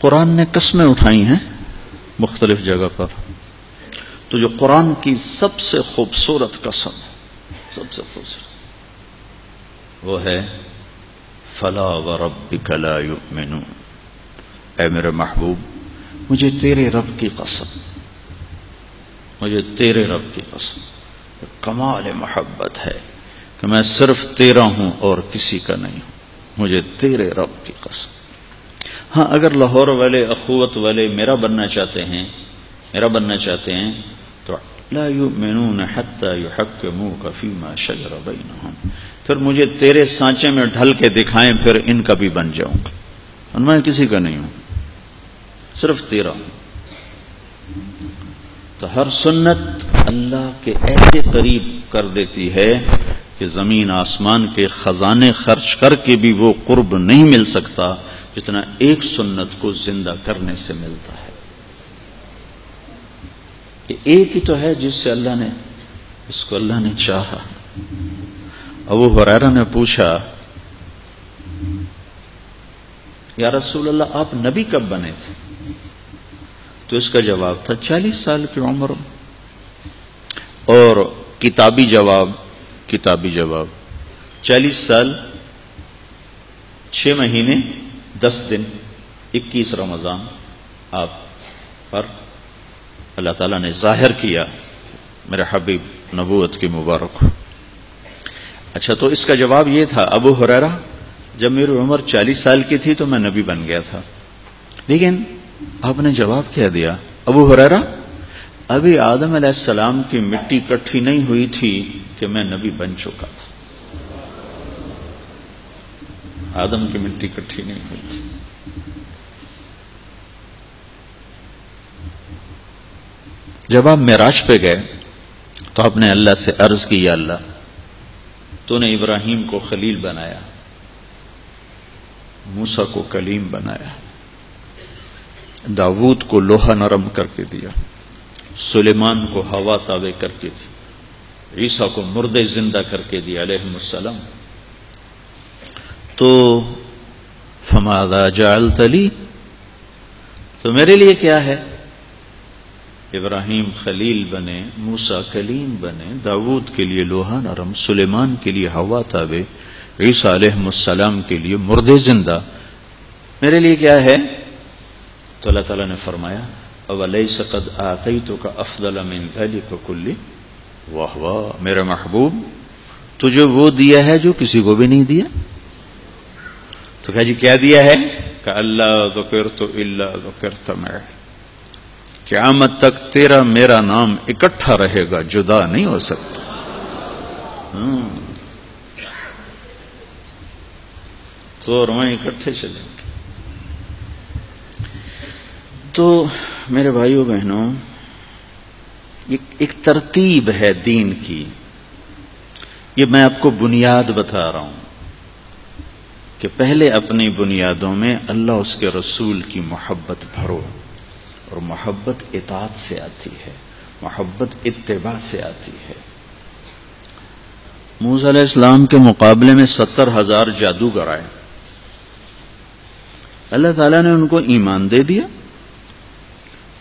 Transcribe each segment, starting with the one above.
قرآن نے قسمیں اٹھائی ہیں مختلف جگہ پر، تو جو قرآن کی سب سے خوبصورت قسم، سب سے خوبصورت، وہ ہے فلا وربک لا یؤمنون، اے میرے محبوب مجھے تیرے رب کی قسم، مجھے تیرے رب کی قسم، کمال محبت ہے کہ میں صرف تیرا ہوں اور کسی کا نہیں ہوں، مجھے تیرے رب کی قسم۔ ہاں اگر لاہور والے، اخوت والے میرا بننا چاہتے ہیں، تو لا یؤمنون حتی یحکموک فیما شجر بینہم، پھر مجھے تیرے سانچے میں ڈھل کے دکھائیں، پھر ان کا بھی بن جاؤں گا، اور میں کسی کا نہیں ہوں، صرف تیرا ہوں۔ تو ہر سنت اللہ کے ایسے قریب کر دیتی ہے کہ زمین آسمان کے خزانے خرچ کر کے بھی وہ قرب نہیں مل سکتا جتنا ایک سنت کو زندہ کرنے سے ملتا ہے۔ یہ ایک ہی تو ہے جس سے اللہ نے، اس کو اللہ نے چاہا۔ ابو ہریرہ نے پوچھا یا رسول اللہ آپ نبی کب بنے تھے؟ تو اس کا جواب تھا 40 سال کی عمر، اور کتابی جواب 40 سال 6 مہینے 10 دن 21 رمضان آپ پر اللہ تعالیٰ نے ظاہر کیا میرے حبیب نبوت کی مبارک۔ اچھا تو اس کا جواب یہ تھا ابو ہریرہ جب میری عمر 40 سال کی تھی تو میں نبی بن گیا تھا، لیکن آپ نے جواب کیا دیا ابو ہریرہ ابھی آدم علیہ السلام کی مٹی اکٹھی نہیں ہوئی تھی کہ میں نبی بن چکا تھا، آدم کی مٹی اکٹھی نہیں ہوئی تھی۔ جب آپ معراج پہ گئے تو آپ نے اللہ سے عرض کی یا اللہ تو نے ابراہیم کو خلیل بنایا، موسیٰ کو کلیم بنایا، داود کو لوہا نرم کر کے دیا، سلیمان کو ہوا تابع کر کے دی، عیسیٰ کو مردے زندہ کر کے دیا علیہ السلام، تو فماذا جعلت لی، تو میرے لیے کیا ہے؟ ابراہیم خلیل بنے، موسیٰ کلیم بنے، داود کے لیے لوہا نرم، سلیمان کے لیے ہوا تابع، عیسیٰ علیہ السلام کے لیے مردے زندہ، میرے لیے کیا ہے؟ تو اللہ تعالیٰ نے فرمایا اولیس قد آتیتک افضل من ذلک کلی، واہ واہ میرے محبوب تجھے وہ دیا ہے جو کسی کو بھی نہیں دیا۔ تو کہا جی کیا دیا ہے؟ کہ اللہ ذکرت الا ذکرت معی، قیامت تک تیرا میرا نام اکٹھا رہے گا، جدا نہیں ہو سکتا۔ تو اور میں اکٹھے چلیں گے۔ تو میرے بھائیوں بہنوں ایک ترتیب ہے دین کی، یہ میں آپ کو بنیاد بتا رہا ہوں کہ پہلے اپنی بنیادوں میں اللہ اس کے رسول کی محبت بھرو، اور محبت اطاعت سے آتی ہے، محبت اتباع سے آتی ہے۔ موسیٰ علیہ السلام کے مقابلے میں 70,000 جادوگر آئے، اللہ تعالیٰ نے ان کو ایمان دے دیا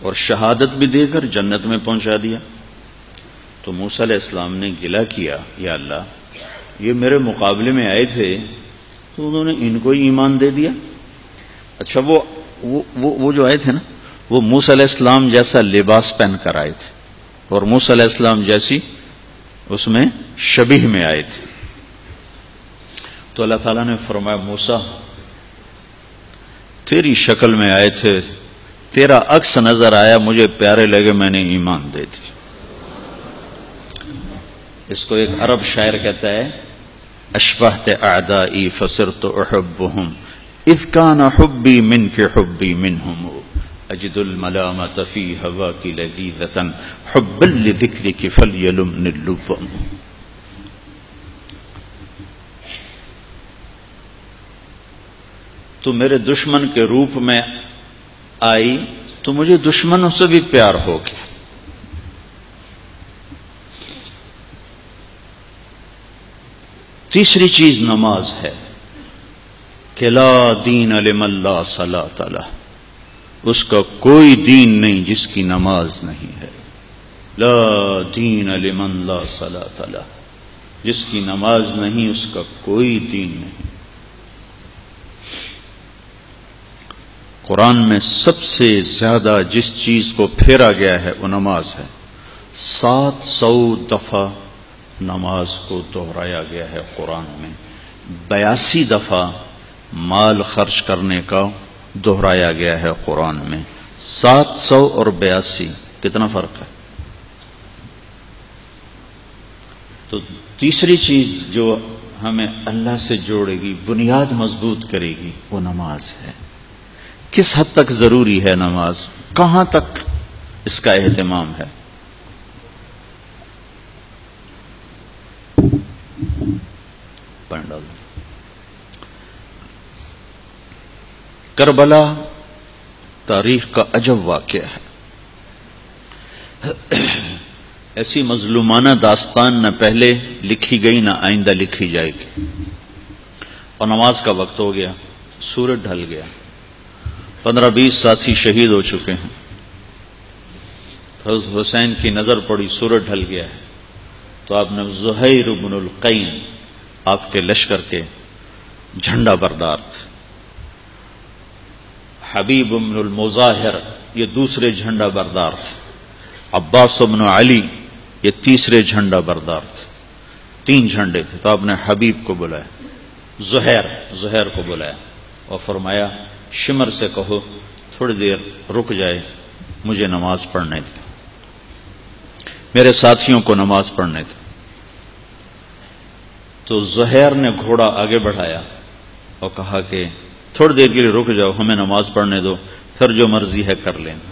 اور شہادت بھی دے کر جنت میں پہنچا دیا۔ تو موسیٰ علیہ السلام نے گلہ کیا یا اللہ یہ میرے مقابلے میں آئے تھے تو انہوں نے ان کو ایمان دے دیا۔ اچھا وہ جو آئے تھے نا وہ موسیٰ علیہ السلام جیسا لباس پہن کر آئے تھے اور موسیٰ علیہ السلام جیسی اس میں شبیہ میں آئے تھے۔ تو اللہ تعالیٰ نے فرمایا موسیٰ تیری شکل میں آئے تھے، تیرا عکس نظر آیا، مجھے پیارے لگے، میں نے ایمان دے دی۔ اس کو ایک عرب شاعر کہتا ہے اشبہت اعدائی فصرت احبهم اذ کان حبی منک حبی منہم اجد الملامت فی ہواک لذیذتا حبا لذکرک فلیلمن اللوم۔ تو میرے دشمن کے روپ میں آئی تو مجھے دشمنوں سے بھی پیار ہو گیا۔ تیسری چیز نماز ہے کہ لا دین لمن لا صلاۃ لہ، اس کا کوئی دین نہیں جس کی نماز نہیں ہے. لا دین لمن لا صلاۃ لہ، جس کی نماز نہیں اس کا کوئی دین نہیں. قرآن میں سب سے زیادہ جس چیز کو پھیرا گیا ہے وہ نماز ہے. 700 دفعہ نماز کو دہرایا گیا ہے قرآن میں. 82 دفعہ مال خرچ کرنے کا دہرایا گیا ہے قرآن میں. 700 اور 82 کتنا فرق ہے؟ تو تیسری چیز جو ہمیں اللہ سے جوڑے گی، بنیاد مضبوط کرے گی، وہ نماز ہے. کس حد تک ضروری ہے نماز؟ کہاں تک اس کا اہتمام ہے؟ کربلا تاریخ کا عجب واقعہ ہے. ایسی مظلومانہ داستان نہ پہلے لکھی گئی نہ آئندہ لکھی جائے گی. اور نماز کا وقت ہو گیا، سورج ڈھل گیا، 15-20 ساتھی شہید ہو چکے ہیں. حضرت حسین کی نظر پڑی، سورج ڈھل گیا ہے، تو آپ نے زہیر بن القین آپ کے لشکر کے جھنڈا بردار تھے، حبیب بن المظاہر یہ دوسرے جھنڈا بردار تھے، عباس بن علی یہ تیسرے جھنڈا بردار تھے. 3 جھنڈے تھے. تو آپ نے حبیب کو بلایا، زہیر کو بلایا اور فرمایا شمر سے کہو تھوڑی دیر رک جائے، مجھے نماز پڑھنے دے، میرے ساتھیوں کو نماز پڑھنے دے. تو زہیر نے گھوڑا آگے بڑھایا اور کہا کہ تھوڑی دیر کے لیے رک جاؤ، ہمیں نماز پڑھنے دو، پھر جو مرضی ہے کر لینا.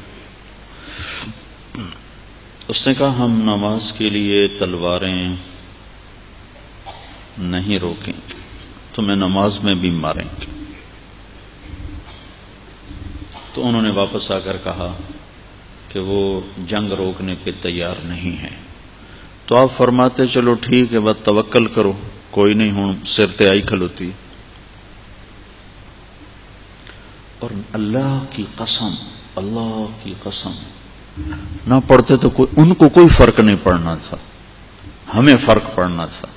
اس نے کہا ہم نماز کے لیے تلواریں نہیں روکیں گے، تمہیں نماز میں بھی ماریں گے. تو انہوں نے واپس آ کر کہا کہ وہ جنگ روکنے پہ تیار نہیں ہیں. تو آپ فرماتے چلو ٹھیک ہے، بس توکل کرو، کوئی نہیں، ہوں سر تے آئی کھلوتی. اور اللہ کی قسم نہ پڑھتے تو ان کو کوئی فرق نہیں پڑنا تھا، ہمیں فرق پڑنا تھا.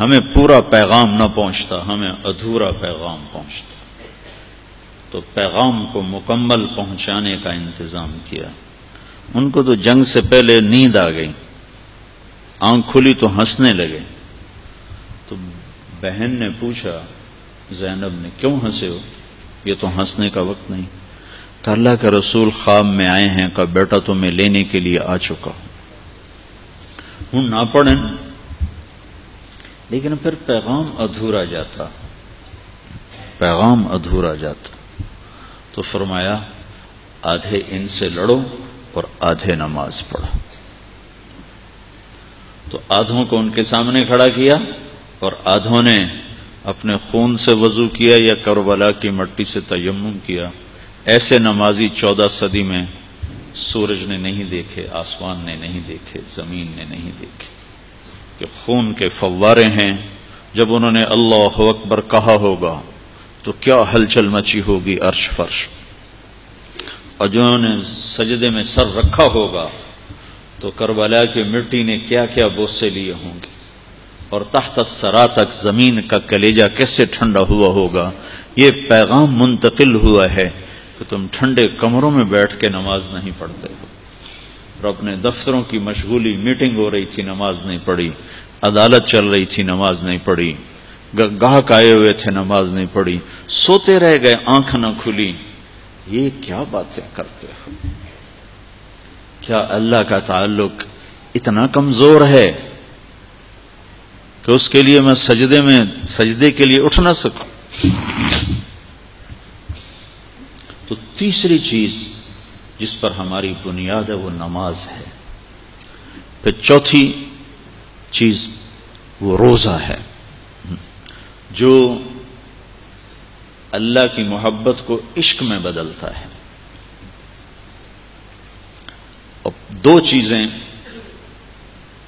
ہمیں پورا پیغام نہ پہنچتا، ہمیں ادھورا پیغام پہنچتا. تو پیغام کو مکمل پہنچانے کا انتظام کیا. ان کو تو جنگ سے پہلے نیند آ گئی، آنکھ کھلی تو ہنسنے لگے. تو بہن نے پوچھا زینب نے کیوں ہنسے ہو؟ یہ تو ہنسنے کا وقت نہیں. کہ اللہ کے رسول خواب میں آئے ہیں کہ بیٹا تمہیں لینے کے لیے آ چکا ہوں. نہ پڑھیں لیکن پھر پیغام ادھورا جاتا. تو فرمایا آدھے ان سے لڑو اور آدھے نماز پڑھو. تو آدھوں کو ان کے سامنے کھڑا کیا اور آدھوں نے اپنے خون سے وضو کیا یا کربلا کی مٹی سے تیمم کیا. ایسے نمازی 14 صدی میں سورج نے نہیں دیکھے، آسمان نے نہیں دیکھے، زمین نے نہیں دیکھے، کہ خون کے فوارے ہیں. جب انہوں نے اللہ اکبر کہا ہوگا تو کیا ہلچل مچی ہوگی عرش فرش. اور جنہوں نے سجدے میں سر رکھا ہوگا تو کربلا کی مٹی نے کیا کیا بوسے لیے ہوں گے. اور تحت الثری تک زمین کا کلیجہ کیسے ٹھنڈا ہوا ہوگا. یہ پیغام منتقل ہوا ہے کہ تم ٹھنڈے کمروں میں بیٹھ کے نماز نہیں پڑھتے ہو، اور اپنے دفتروں کی مشغولی، میٹنگ ہو رہی تھی نماز نہیں پڑھی، عدالت چل رہی تھی نماز نہیں پڑھی، گاہک آئے ہوئے تھے نماز نہیں پڑھی، سوتے رہ گئے آنکھ نہ کھلی. یہ کیا باتیں کرتے ہو؟ کیا اللہ کا تعلق اتنا کمزور ہے کہ اس کے لیے میں سجدے کے لیے اٹھ نہ سکوں؟ تو تیسری چیز جس پر ہماری بنیاد ہے وہ نماز ہے. پھر چوتھی چیز وہ روزہ ہے، جو اللہ کی محبت کو عشق میں بدلتا ہے. اور 2 چیزیں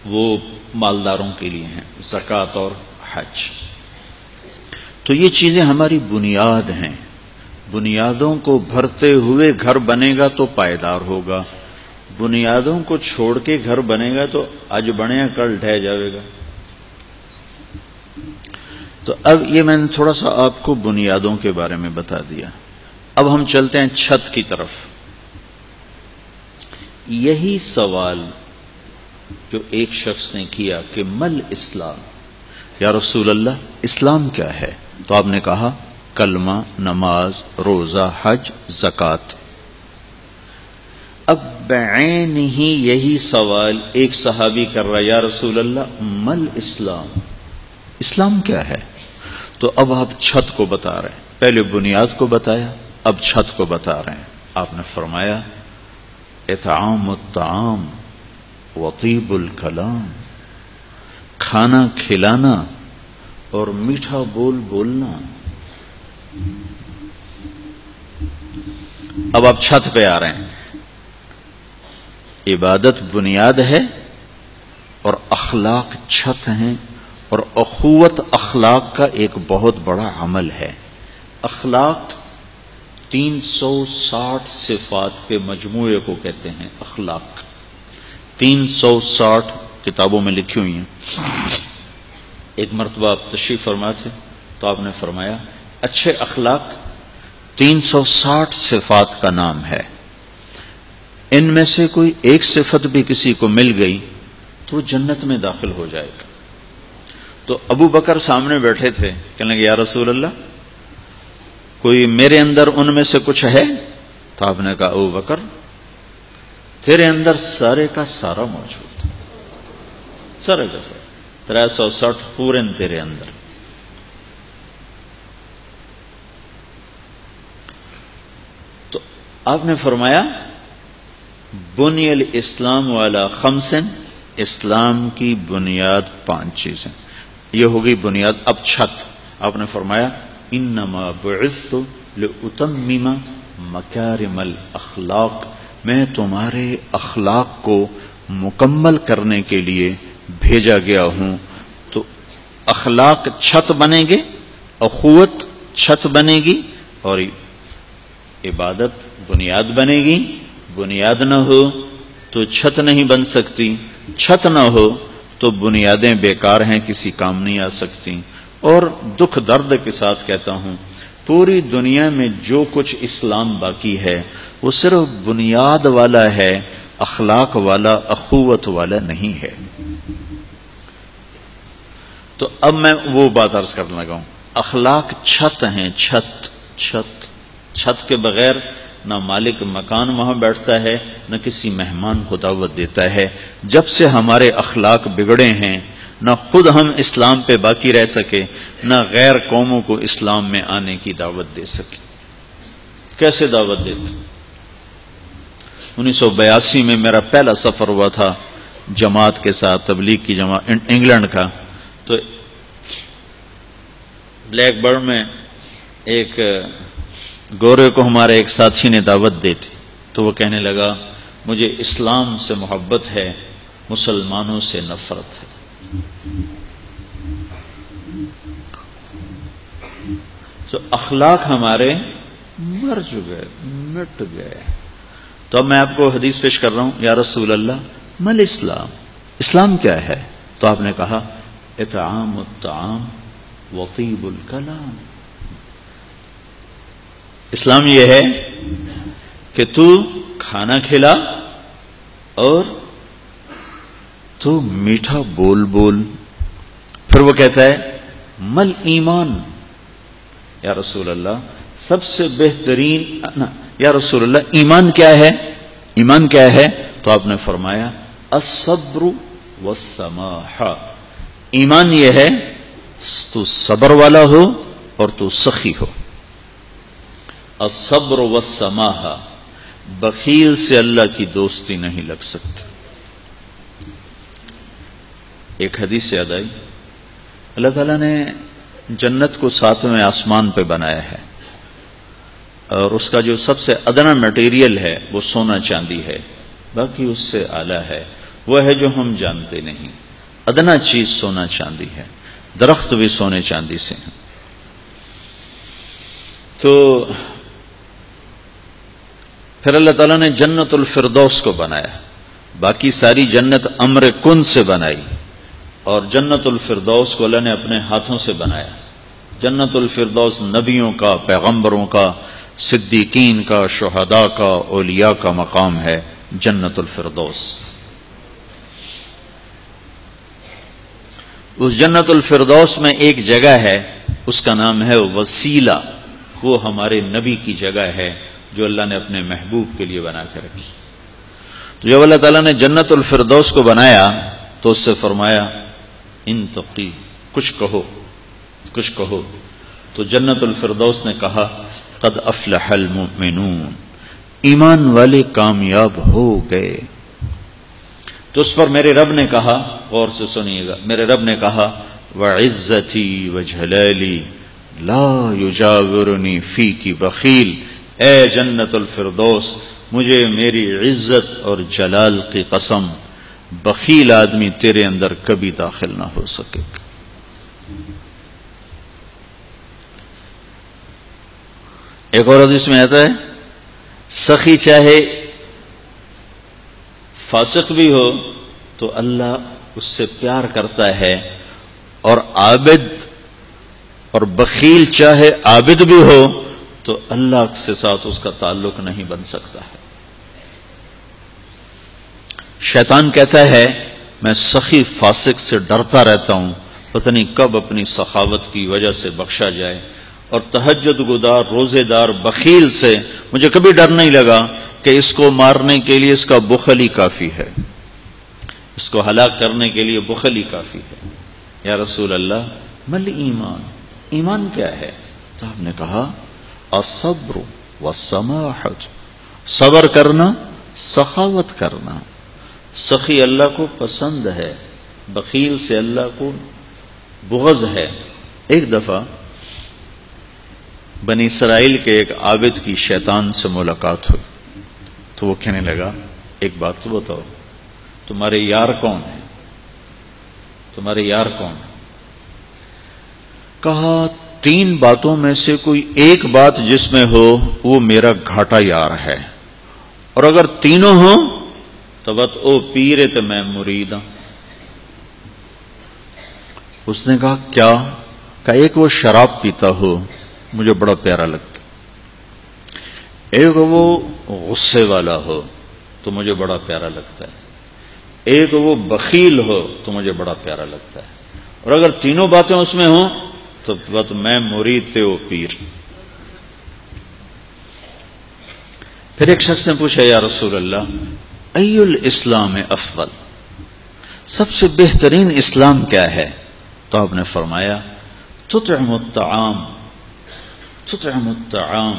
وہ مالداروں کے لیے ہیں، زکوٰۃ اور حج. تو یہ چیزیں ہماری بنیاد ہیں. بنیادوں کو بھرتے ہوئے گھر بنے گا تو پائیدار ہوگا، بنیادوں کو چھوڑ کے گھر بنے گا تو آج بنے گا کل ڈھہ جائے گا۔ تو اب یہ میں نے تھوڑا سا آپ کو بنیادوں کے بارے میں بتا دیا۔ اب ہم چلتے ہیں چھت کی طرف۔ یہی سوال جو ایک شخص نے کیا کہ مل اسلام، یا رسول اللہ اسلام کیا ہے؟ تو آپ نے کہا کلمہ، نماز، روزہ، حج، زکوٰۃ۔ اب بعین ہی یہی سوال ایک صحابی کر رہا ہے، یا رسول اللہ مل اسلام، اسلام کیا ہے؟ تو اب آپ چھت کو بتا رہے ہیں، پہلے بنیاد کو بتایا، اب چھت کو بتا رہے ہیں۔ آپ نے فرمایا اطعام الطعام وطیب الکلام، کھانا کھلانا اور میٹھا بول بولنا۔ اب آپ چھت پہ آ رہے ہیں۔ عبادت بنیاد ہے اور اخلاق چھت ہیں، اور اخوت اخلاق کا ایک بہت بڑا عمل ہے۔ اخلاق 360 صفات کے مجموعے کو کہتے ہیں اخلاق۔ 360 کتابوں میں لکھی ہوئی ہیں۔ ایک مرتبہ آپ تشریف فرما تھے تو آپ نے فرمایا اچھے اخلاق 360 صفات کا نام ہے، ان میں سے کوئی ایک صفت بھی کسی کو مل گئی تو جنت میں داخل ہو جائے گا۔ تو ابو بکر سامنے بیٹھے تھے، کہنے لگے یا رسول اللہ کوئی میرے اندر ان میں سے کچھ ہے؟ تو آپ نے کہا ابو بکر تیرے اندر سارے کا سارا موجود ہے، سارے کا سارا 360 پورے تیرے اندر۔ تو آپ نے فرمایا بنی الاسلام والا خمسن، اسلام کی بنیاد 5 چیزیں، یہ ہوگی بنیاد۔ اب چھت، آپ نے فرمایا انما بعثت لاتمم مکارم الاخلاق، میں تمہارے اخلاق کو مکمل کرنے کے لیے بھیجا گیا ہوں۔ تو اخلاق چھت بنے گے، اخوت چھت بنے گی، اور عبادت بنیاد بنے گی۔ بنیاد نہ ہو تو چھت نہیں بن سکتی، چھت نہ ہو تو بنیادیں بیکار ہیں، کسی کام نہیں آ سکتی۔ اور دکھ درد کے ساتھ کہتا ہوں پوری دنیا میں جو کچھ اسلام باقی ہے وہ صرف بنیاد والا ہے، اخلاق والا، اخوت والا نہیں ہے۔ تو اب میں وہ بات عرض کرنے لگا ہوں، اخلاق چھت ہیں، چھت چھت چھت کے بغیر نہ مالک مکان وہاں بیٹھتا ہے، نہ کسی مہمان کو دعوت دیتا ہے۔ جب سے ہمارے اخلاق بگڑے ہیں، نہ خود ہم اسلام پہ باقی رہ سکے، نہ غیر قوموں کو اسلام میں آنے کی دعوت دے سکے۔ کیسے دعوت دیتے؟ 1982 میں میرا پہلا سفر ہوا تھا جماعت کے ساتھ، تبلیغ کی جماعت، انگلینڈ کا۔ تو بلیک برن میں ایک گورے کو ہمارے ایک ساتھی نے دعوت دی تھی، تو وہ کہنے لگا مجھے اسلام سے محبت ہے، مسلمانوں سے نفرت ہے۔ تو اخلاق ہمارے مر چکے، مٹ گئے۔ تو اب میں آپ کو حدیث پیش کر رہا ہوں، یا رسول اللہ مل اسلام، اسلام کیا ہے؟ تو آپ نے کہا اطعام الطعام وطیب الکلام، اسلام یہ ہے کہ تو کھانا کھلا اور تو میٹھا بول بول۔ پھر وہ کہتا ہے مل ایمان، یا رسول اللہ سب سے بہترین، یا رسول اللہ ایمان کیا ہے؟ ایمان کیا ہے؟ تو آپ نے فرمایا الصبر والسماح، ایمان یہ ہے تو صبر والا ہو اور تو سخی ہو۔ الصبر والسماح، بخیل سے اللہ کی دوستی نہیں لگ سکتی۔ ایک حدیث یاد آئی، اللہ تعالیٰ نے جنت کو 7ویں آسمان پہ بنایا ہے، اور اس کا جو سب سے ادنا میٹیریل ہے وہ سونا چاندی ہے، باقی اس سے اعلیٰ ہے وہ ہے جو ہم جانتے نہیں۔ ادنا چیز سونا چاندی ہے، درخت بھی سونے چاندی سے ہیں۔ تو پھر اللہ تعالیٰ نے جنت الفردوس کو بنایا. باقی ساری جنت امر کن سے بنائی اور جنت الفردوس کو اللہ نے اپنے ہاتھوں سے بنایا. جنت الفردوس نبیوں کا، پیغمبروں کا، صدیقین کا، شہداء کا، اولیاء کا مقام ہے جنت الفردوس. اس جنت الفردوس میں ایک جگہ ہے، اس کا نام ہے وسیلہ. وہ ہمارے نبی کی جگہ ہے جو اللہ نے اپنے محبوب کے لیے بنا کے رکھی. تو جب اللہ تعالیٰ نے جنت الفردوس کو بنایا تو اس سے فرمایا انتقی، کچھ کہو کچھ کہو. تو جنت الفردوس نے کہا قد افلح المؤمنون، ایمان والے کامیاب ہو گئے. تو اس پر میرے رب نے کہا، غور سے سنیے گا، میرے رب نے کہا وعزتی وجلالی لا یجاورنی فیکی بخیل. اے جنت الفردوس، مجھے میری عزت اور جلال کی قسم، بخیل آدمی تیرے اندر کبھی داخل نہ ہو سکے. ایک اور حدیث میں آتا ہے سخی چاہے فاسق بھی ہو تو اللہ اس سے پیار کرتا ہے، اور عابد اور بخیل چاہے عابد بھی ہو تو اللہ سے ساتھ اس کا تعلق نہیں بن سکتا ہے. شیطان کہتا ہے میں سخی فاسق سے ڈرتا رہتا ہوں، پتہ نہیں کب اپنی سخاوت کی وجہ سے بخشا جائے، اور تہجد گزار روزے دار بخیل سے مجھے کبھی ڈر نہیں لگا کہ اس کو مارنے کے لیے اس کا بخل ہی کافی ہے، اس کو ہلاک کرنے کے لیے بخل ہی کافی ہے. یا رسول اللہ مل ایمان، ایمان کیا ہے؟ تو آپ نے کہا الصبر والسماحۃ، صبر کرنا، سخاوت کرنا. سخی اللہ کو پسند ہے، بخیل سے اللہ کو بغض ہے. ایک دفعہ بنی اسرائیل کے ایک عابد کی شیطان سے ملاقات ہوئی تو وہ کہنے لگا ایک بات تو بتاؤ، تمہارے یار کون ہیں؟ تمہارے یار کون ہیں؟ کہا 3 باتوں میں سے کوئی ایک بات جس میں ہو وہ میرا گھاٹا یار ہے، اور اگر تینوں ہوں تو بت او پیرے تو میں مرید ہوں. اس نے کہا کیا؟ کہا ایک وہ شراب پیتا ہو، مجھے بڑا پیارا لگتا، ایک وہ غصے والا ہو تو مجھے بڑا پیارا لگتا ہے، ایک وہ بخیل ہو تو مجھے بڑا پیارا لگتا ہے، اور اگر تینوں باتیں اس میں ہوں تو بس میں مرید تے وہ پیر. پھر ایک شخص نے پوچھا یا رسول اللہ ای الاسلام افضل، سب سے بہترین اسلام کیا ہے؟ تو آپ نے فرمایا تطعم الطعام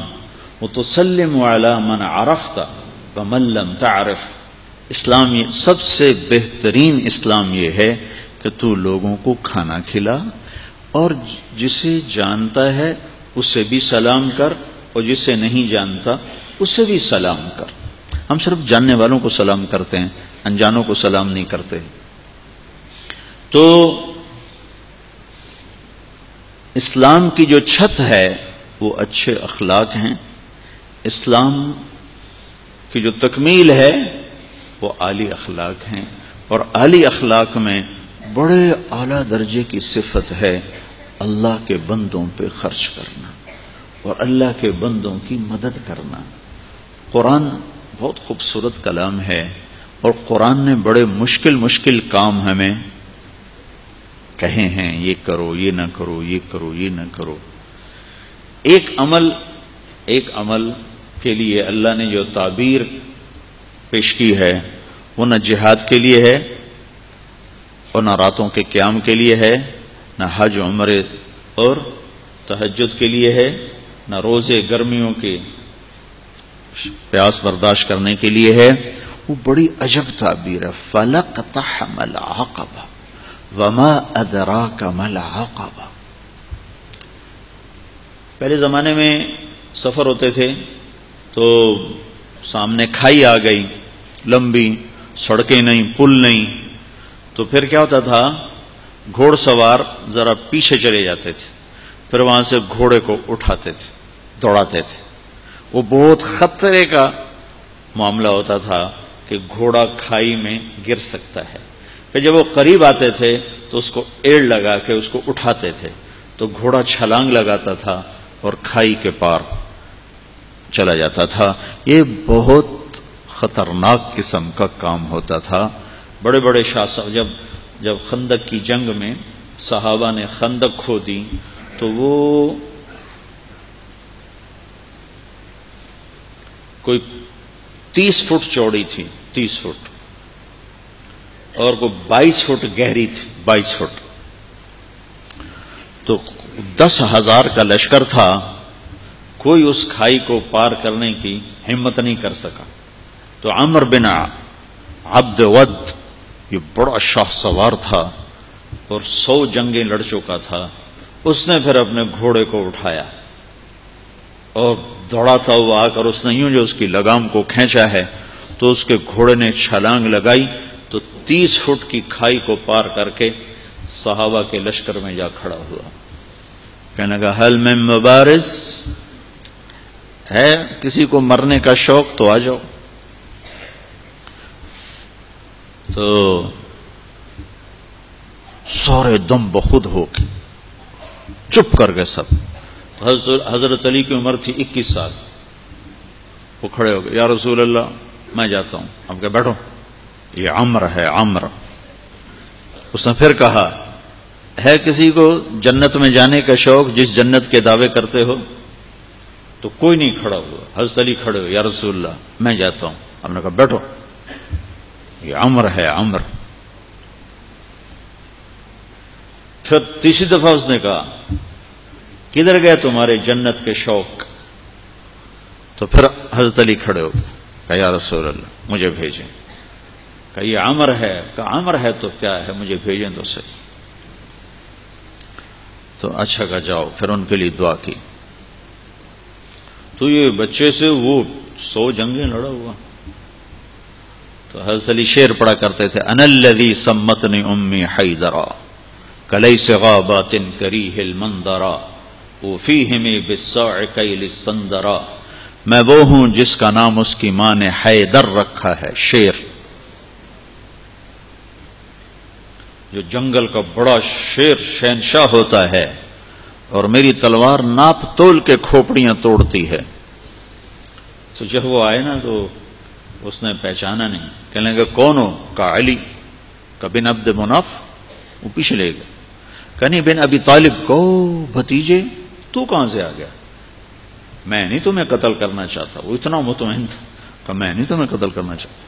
وتسلم على من عرفت ومن لم تعرف. اسلام سب سے بہترین اسلام یہ ہے کہ تو لوگوں کو کھانا کھلا اور جسے جانتا ہے اسے بھی سلام کر اور جسے نہیں جانتا اسے بھی سلام کر. ہم صرف جاننے والوں کو سلام کرتے ہیں، انجانوں کو سلام نہیں کرتے. تو اسلام کی جو چھت ہے وہ اچھے اخلاق ہیں. اسلام کی جو تکمیل ہے وہ عالی اخلاق ہیں، اور عالی اخلاق میں بڑے اعلیٰ درجے کی صفت ہے اللہ کے بندوں پہ خرچ کرنا اور اللہ کے بندوں کی مدد کرنا. قرآن بہت خوبصورت کلام ہے، اور قرآن نے بڑے مشکل کام ہمیں کہے ہیں، یہ کرو، یہ نہ کرو، یہ کرو، یہ نہ کرو. ایک عمل کے لیے اللہ نے جو تعبیر پیش کی ہے وہ نہ جہاد کے لیے ہے، اور نہ راتوں کے قیام کے لیے ہے، نہ حج عمرے اور تہجد کے لیے ہے، نہ روزے گرمیوں کے پیاس برداشت کرنے کے لیے ہے. وہ بڑی عجب تعبیر ہے. فَلَقْتَحَمَ الْعَقَبَةَ وَمَا أَدْرَاكَ مَا الْعَقَبَةُ. پہلے زمانے میں سفر ہوتے تھے تو سامنے کھائی آ گئی، لمبی سڑکیں نہیں، پل نہیں، تو پھر کیا ہوتا تھا، گھوڑ سوار ذرا پیچھے چلے جاتے تھے، پھر وہاں سے گھوڑے کو اٹھاتے تھے، دوڑاتے تھے. وہ بہت خطرے کا معاملہ ہوتا تھا کہ گھوڑا کھائی میں گر سکتا ہے، پھر جب وہ قریب آتے تھے تو اس کو ایڑ لگا کے اس کو اٹھاتے تھے، تو گھوڑا چھلانگ لگاتا تھا اور کھائی کے پار چلا جاتا تھا۔ یہ بہت خطرناک قسم کا کام ہوتا تھا۔ بڑے بڑے شاہ صاحب جب خندق کی جنگ میں صحابہ نے خندق کھودی تو وہ کوئی 30 فٹ چوڑی تھی، 30 فٹ، اور کوئی 22 فٹ گہری تھی، 22 فٹ، تو 10,000 کا لشکر تھا، کوئی اس کھائی کو پار کرنے کی ہمت نہیں کر سکا۔ تو عمر بن عبد ود، یہ بڑا شاہ سوار تھا اور 100 جنگیں لڑ چکا تھا، اس نے پھر اپنے گھوڑے کو اٹھایا اور دوڑاتا ہوا آ کر اس نے یوں جو اس کی لگام کو کھینچا ہے تو اس کے گھوڑے نے چھلانگ لگائی تو 30 فٹ کی کھائی کو پار کر کے صحابہ کے لشکر میں جا کھڑا ہوا۔ کہنے لگا حل میں مبارز ہے، کسی کو مرنے کا شوق تو آ جاؤ۔ تو سارے دم بخود ہو کے چپ کر گئے سب۔ تو حضرت علی کی عمر تھی 21 سال، وہ کھڑے ہو گئے، یا رسول اللہ میں جاتا ہوں۔ ہم کہ بیٹھو، یہ عمر ہے، عمر۔ اس نے پھر کہا ہے کسی کو جنت میں جانے کا شوق جس جنت کے دعوے کرتے ہو؟ تو کوئی نہیں کھڑا ہوا۔ حضرت علی کھڑے ہوئے، یا رسول اللہ میں جاتا ہوں۔ ہم نے کہا بیٹھو، یہ عمر ہے، عمر۔ پھر تیسری دفعہ اس نے کہا کدھر گئے تمہارے جنت کے شوق؟ تو پھر حضرت علی کھڑے ہو گئے، کہا یا رسول اللہ مجھے بھیجیں۔ کہا یہ عمر ہے۔ کہا عمر ہے تو کیا ہے، مجھے بھیجیں تو صحیح۔ تو اچھا کہا جاؤ، پھر ان کے لیے دعا کی۔ تو یہ بچے سے وہ 100 جنگیں لڑا ہوا۔ تو حضرت علی شعر پڑھا کرتے تھے، انا الذی سمتنی امی حیدرا کلیس غابات کریہ المنظرا وفیہم بالصاع کیل السندرا۔ میں وہ ہوں جس کا نام اس کی ماں نے حیدر رکھا ہے، شیر، جو جنگل کا بڑا شیر شہنشاہ ہوتا ہے، اور میری تلوار ناپ تول کے کھوپڑیاں توڑتی ہے۔ تو جب وہ آئے نا تو اس نے پہچانا نہیں، کہنے لگا کون ہو؟ کہا علی۔ کہا بن عبد مناف؟ وہ پیچھے لے گئے، کہا نہیں بن ابی طالب کو بھتیجے، تو کہاں سے آ گیا؟ میں نہیں تمہیں قتل کرنا چاہتا۔ وہ اتنا مطمئن تھا، کہا میں نہیں تمہیں قتل کرنا چاہتا۔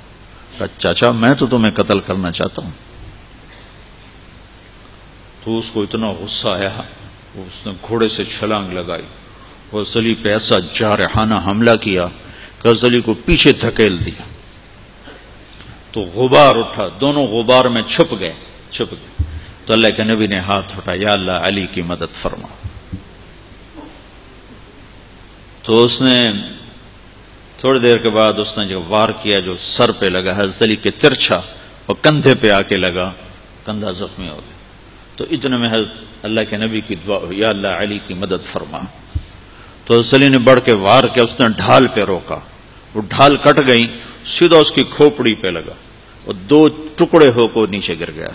کہا چاچا میں تو تمہیں قتل کرنا چاہتا ہوں۔ تو اس کو اتنا غصہ آیا، اس نے گھوڑے سے چھلانگ لگائی اور علی پہ ایسا جارحانہ حملہ کیا کہ علی کو پیچھے دھکیل دیا۔ تو غبار اٹھا، دونوں غبار میں چھپ گئے۔ تو اللہ کے نبی نے ہاتھ اٹھایا، یا اللہ علی کی مدد فرما۔ تو اس نے تھوڑی دیر کے بعد اس نے جو وار کیا جو سر پہ لگا حضرت علی کے ترچھا، اور کندھے پہ آ کے لگا، کندھا زخمی ہو گیا۔ تو اتنے میں حضرت اللہ کے نبی کی دعا ہوئی، یا اللہ علی کی مدد فرما۔ تو حضرت علی نے بڑھ کے وار کیا، اس نے ڈھال پہ روکا، وہ ڈھال کٹ گئی، سیدھا اس کی کھوپڑی پہ لگا اور 2 ٹکڑے ہو کو نیچے گر گیا۔